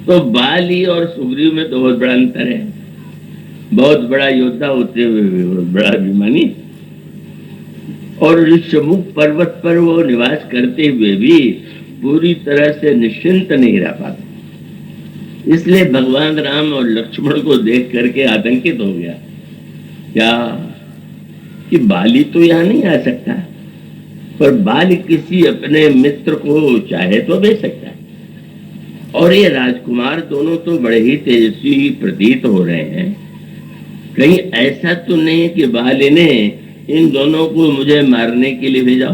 तो बाली और सुग्रीव में तो बहुत बड़ा अंतर है। बहुत बड़ा योद्धा होते हुए भी बहुत बड़ा अभिमानी, और ऋषमुख पर्वत पर वो निवास करते हुए भी पूरी तरह से निश्चिंत नहीं रह पाते। इसलिए भगवान राम और लक्ष्मण को देख करके आतंकित हो गया, क्या कि बाली तो यहाँ नहीं आ सकता, पर बाली किसी अपने मित्र को चाहे तो भेज सकता है। और ये राजकुमार दोनों तो बड़े ही तेजस्वी प्रतीत हो रहे हैं। कहीं ऐसा तो नहीं कि बाली ने इन दोनों को मुझे मारने के लिए भेजा।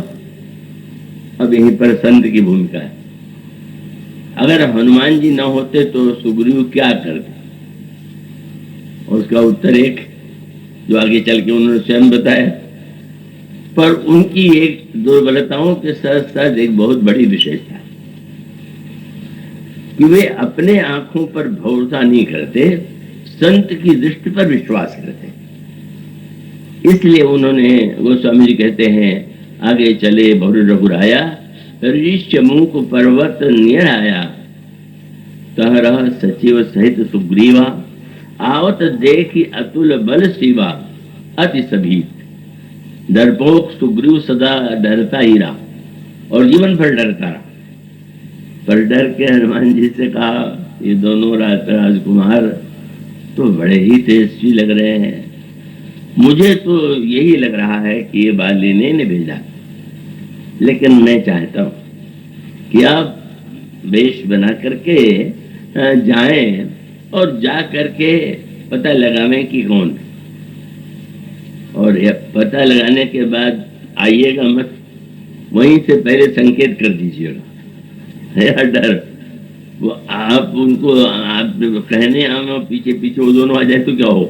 अब यहीं पर संत की भूमिका है। अगर हनुमान जी न होते तो सुग्रीव क्या करते? और उसका उत्तर एक जो आगे चल के उन्होंने स्वयं बताया। पर उनकी एक दुर्बलताओं के साथ साथ एक बहुत बड़ी विशेषता है कि वे अपने आंखों पर भरोसा नहीं करते, संत की दृष्टि पर विश्वास करते। इसलिए उन्होंने, गोस्वामी जी कहते हैं, आगे चले बहु रघुराया, ऋषमुख पर्वत नियर आया, तह रह सचिव सहित सुग्रीवा, आवत देखी अतुल बल शिवा, अति सभी डरपोक सुग्रीव सदा डरता ही रहा, और जीवन भर डरता रहा। पर डर के हनुमान जी से कहा, ये दोनों राजकुमार तो बड़े ही तेजस्वी लग रहे हैं, मुझे तो यही लग रहा है कि ये बाली ने भेजा, लेकिन मैं चाहता हूँ कि आप वेश बना करके जाएं और जा करके पता लगावें कि कौन, और पता लगाने के बाद आइएगा मत, वहीं से पहले संकेत कर दीजिएगा। यार डर वो आप उनको आप कहने आए पीछे पीछे वो दोनों आ जाए तो क्या हो?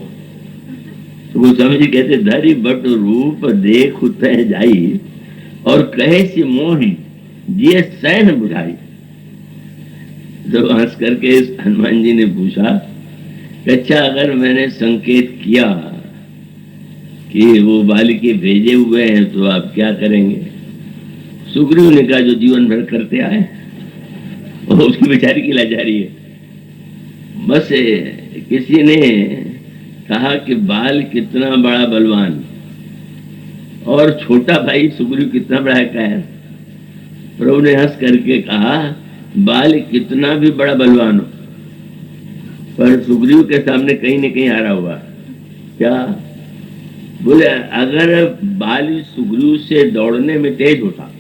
तो वो समझ कहते, धरी बट रूप देख तह जाई, और कहे सी मोही जिये सैन बुझाई। तो हंस करके हनुमान जी ने पूछा, अच्छा अगर मैंने संकेत किया कि वो बाली के भेजे हुए हैं तो आप क्या करेंगे? सुग्रीव ने कहा, जो जीवन भर करते आए। और उसकी बेचारी की लाचारी है। बस किसी ने कहा कि बाल कितना बड़ा बलवान, और छोटा भाई सुग्रीव कितना बड़ा है कायर। प्रभु ने हंस करके कहा, बाल कितना भी बड़ा बलवान हो, पर सुग्रीव के सामने कहीं न कहीं हारा हुआ। क्या बोले? अगर बाल सुग्रीव से दौड़ने में तेज होता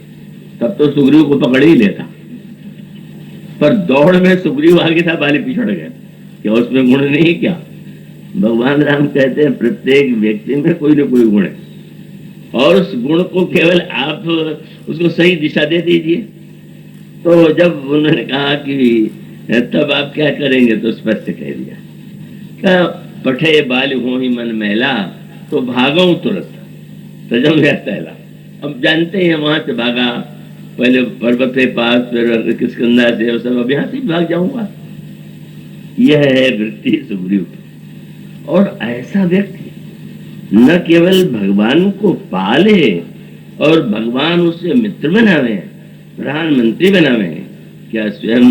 तब तो सुग्रीव को पकड़ ही लेता, पर दौड़ में सुग्रीव आगे था, बाली पिछड़ गया। क्या उसमें गुण नहीं? क्या भगवान राम कहते हैं प्रत्येक व्यक्ति में कोई ना कोई गुण है, और उस गुण को केवल आप उसको सही दिशा दे दीजिए। तो जब उन्होंने कहा कि तब आप क्या करेंगे, तो स्पष्ट कह दिया, क्या पठे बाल हो ही मन मैला, तो भागो तुरंत सजम व्याला। अब जानते हैं वहां से भागा, पहले पर्वत के पास, फिर किष्किंधा से, और सब अब यहाँ से भाग जाऊंगा। यह है वृत्ति सुग्रीव। और ऐसा व्यक्ति न केवल भगवान को पाले और भगवान उसे मित्र बनावे, प्रधानमंत्री बनावे, क्या स्वयं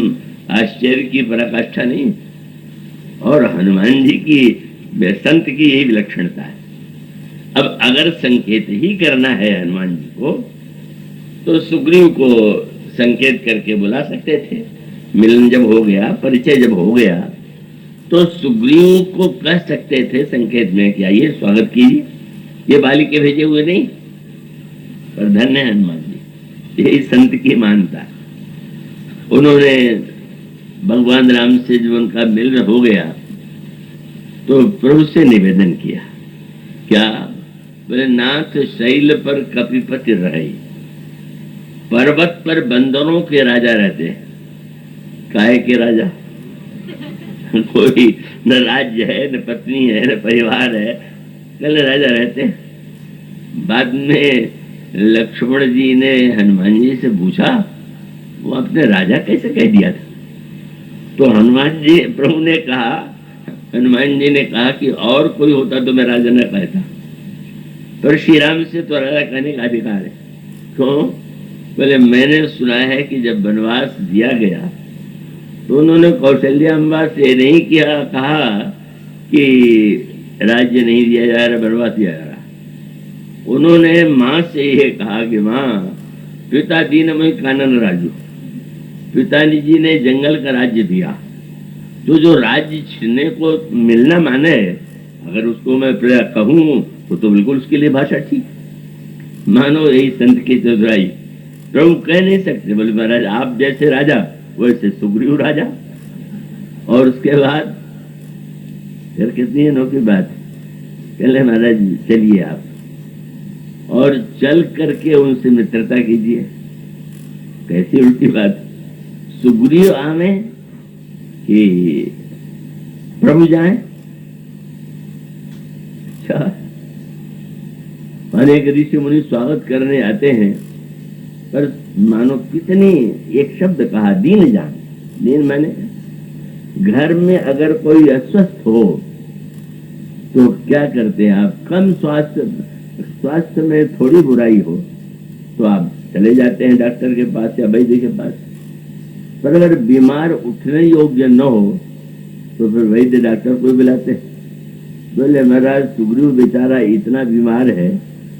आश्चर्य की पराकाष्ठा नहीं? और हनुमान जी की, संत की यही विलक्षणता है। अब अगर संकेत ही करना है हनुमान जी को, तो सुग्रीव को संकेत करके बुला सकते थे। मिलन जब हो गया, परिचय जब हो गया, तो सुग्रीव को कह सकते थे संकेत में कि आइए स्वागत कीजिए, ये बाली के भेजे हुए नहीं। पर धन्य है हनुमान जी, यही संत की मानता। उन्होंने भगवान राम से जब उनका मिलन हो गया तो प्रभु से निवेदन किया, क्या बोले? नाथ शैल पर कपिपति रहे, पर्वत पर बंदरों के राजा रहते। काहे के राजा? कोई न राज्य है, न पत्नी है, न परिवार है, कल राजा रहते। बाद में लक्ष्मण जी ने हनुमान जी से पूछा, वो अपने राजा कैसे कह दिया था? तो हनुमान जी, प्रभु ने कहा, हनुमान जी ने कहा कि और कोई होता तो मैं राजा न कहता, पर श्री राम से तो राजा कहने का अधिकार है। क्यों? बोले मैंने सुना है कि जब वनवास दिया गया तो उन्होंने कौशल्याम्बा से नहीं किया, कहा कि राज्य नहीं दिया जा रहा, बर्बाद किया जा रहा। उन्होंने माँ से ये कहा कि माँ, पिता दीन में कानन राजू, पिताजी जी ने जंगल का राज्य दिया, तो जो राज्य छीनने को मिलना माने, अगर उसको मैं कहूँ तो बिल्कुल उसके लिए भाषा ठीक। मानो यही संत की चतुराई। प्रभु कह नहीं सकते, बोले महाराज आप जैसे राजा वैसे सुग्रीव राजा। और उसके बाद फिर कितनी अनोखी बात, कहले महाराज चलिए आप, और चल करके उनसे मित्रता कीजिए। कैसी उल्टी बात, सुग्रीव आवे कि प्रभु जाए। अच्छा, अनेक ऋषि मुनि स्वागत करने आते हैं, पर मानो कितनी, एक शब्द कहा दीन जान। दीन माने घर में अगर कोई अस्वस्थ हो तो क्या करते हैं आप, कम स्वास्थ्य में थोड़ी बुराई हो तो आप चले जाते हैं डॉक्टर के पास या वैद्य के पास। पर अगर बीमार उठने योग्य न हो तो फिर वैद्य डॉक्टर को बुलाते। बोले महाराज सुग्रीव बेचारा इतना बीमार है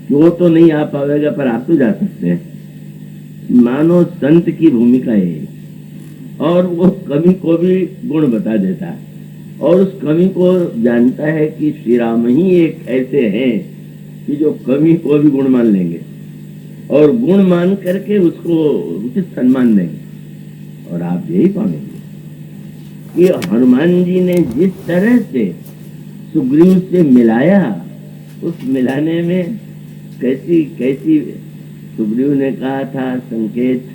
कि वो तो नहीं आ पाएगा, पर आप तो जा सकते हैं। मानो संत की भूमिका है, और वो कवि को भी गुण बता देता है, और उस कवि को जानता है कि श्री राम ही एक ऐसे हैं कि जो कवि को भी गुण मान लेंगे, और गुण मान करके उसको उचित सम्मान देंगे। और आप यही पाएंगे कि हनुमान जी ने जिस तरह से सुग्रीव से मिलाया, उस मिलाने में कैसी कैसी, सुग्रीव ने कहा था संकेत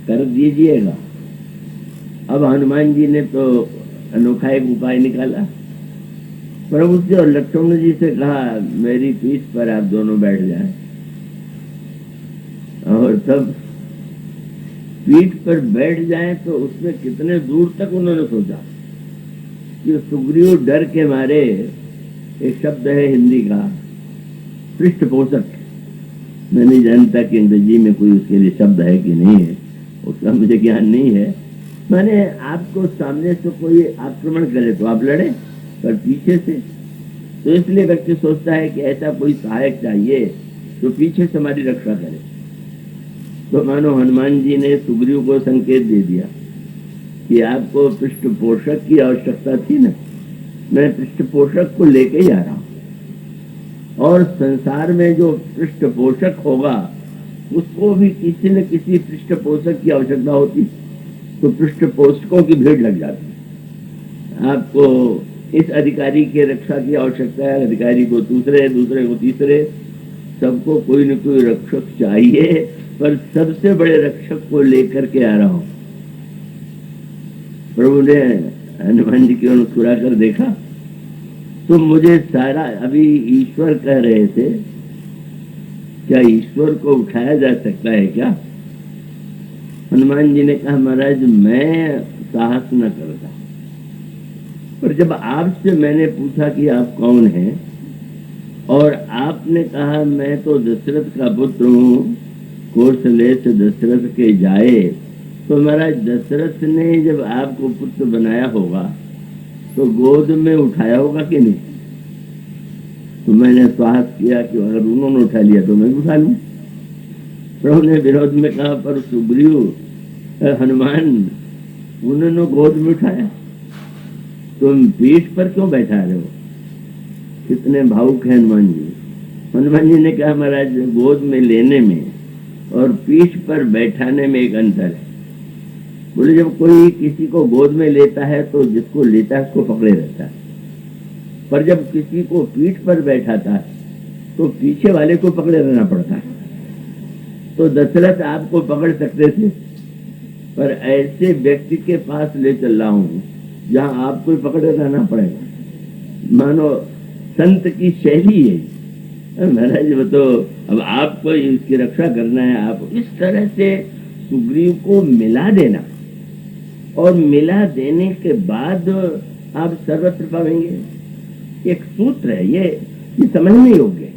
कर दीजिएगा। अब हनुमान जी ने तो अनोखा एक उपाय निकाला, प्रभु से और लक्ष्मण जी से कहा मेरी पीठ पर आप दोनों बैठ जाएं। और तब पीठ पर बैठ जाएं तो उसमें कितने दूर तक उन्होंने सोचा कि सुग्रीव डर के मारे, एक शब्द है हिंदी का पृष्ठपोषक, मैं नहीं जानता कि अंग्रेजी में कोई उसके लिए शब्द है कि नहीं है, उसका मुझे ज्ञान नहीं है। मैंने आपको सामने से कोई आक्रमण करे तो आप लड़े, पर पीछे से तो इसलिए व्यक्ति सोचता है कि ऐसा कोई सहायक चाहिए जो पीछे से हमारी रक्षा करे। तो मानो हनुमान जी ने सुग्रीव को संकेत दे दिया कि आपको पृष्ठपोषक की आवश्यकता थी ना, मैं पृष्ठपोषक को लेके जा रहा हूं। और संसार में जो पृष्ठपोषक होगा उसको भी किसी न किसी पृष्ठपोषक की आवश्यकता होती, तो पृष्ठपोषकों की भीड़ लग जाती। आपको इस अधिकारी की रक्षा की आवश्यकता है, अधिकारी को दूसरे, दूसरे को तीसरे, सबको कोई न कोई रक्षक चाहिए, पर सबसे बड़े रक्षक को लेकर के आ रहा हूं। प्रभु ने हनुमान जी की ओर मुस्कुरा कर देखा तो मुझे सारा, अभी ईश्वर कह रहे थे, क्या ईश्वर को उठाया जा सकता है क्या? हनुमान जी ने कहा महाराज मैं साहस न करता, पर जब आपसे मैंने पूछा कि आप कौन हैं, और आपने कहा मैं तो दशरथ का पुत्र हूँ, कौशलेश दशरथ के जाए, तो महाराज दशरथ ने जब आपको पुत्र बनाया होगा तो गोद में उठाया होगा कि नहीं? तो मैंने साहस किया कि अगर उन्होंने उठा लिया तो मैं भी उठा लूं। प्रभु ने विरोध में कहा पर सुग्रीव, हनुमान, उन्होंने गोद में उठाया, तुम पीठ पर क्यों बैठा रहे हो? कितने भावुक है हनुमान जी। हनुमान जी ने कहा महाराज गोद में लेने में और पीठ पर बैठाने में एक अंतर है। बोले जब कोई किसी को गोद में लेता है तो जिसको लेता है उसको पकड़े रहता है, पर जब किसी को पीठ पर बैठाता है तो पीछे वाले को पकड़े रहना पड़ता है। तो दशरथ आपको पकड़ सकते थे, पर ऐसे व्यक्ति के पास ले चल रहा हूं जहां आपको पकड़े रहना पड़ेगा। मानो संत की शैली है महाराज, वो तो अब आपको इसकी रक्षा करना है। आप इस तरह से सुग्रीव को मिला देना, और मिला देने के बाद आप सर्वत्र पाएंगे। एक सूत्र है ये समझने योग्य।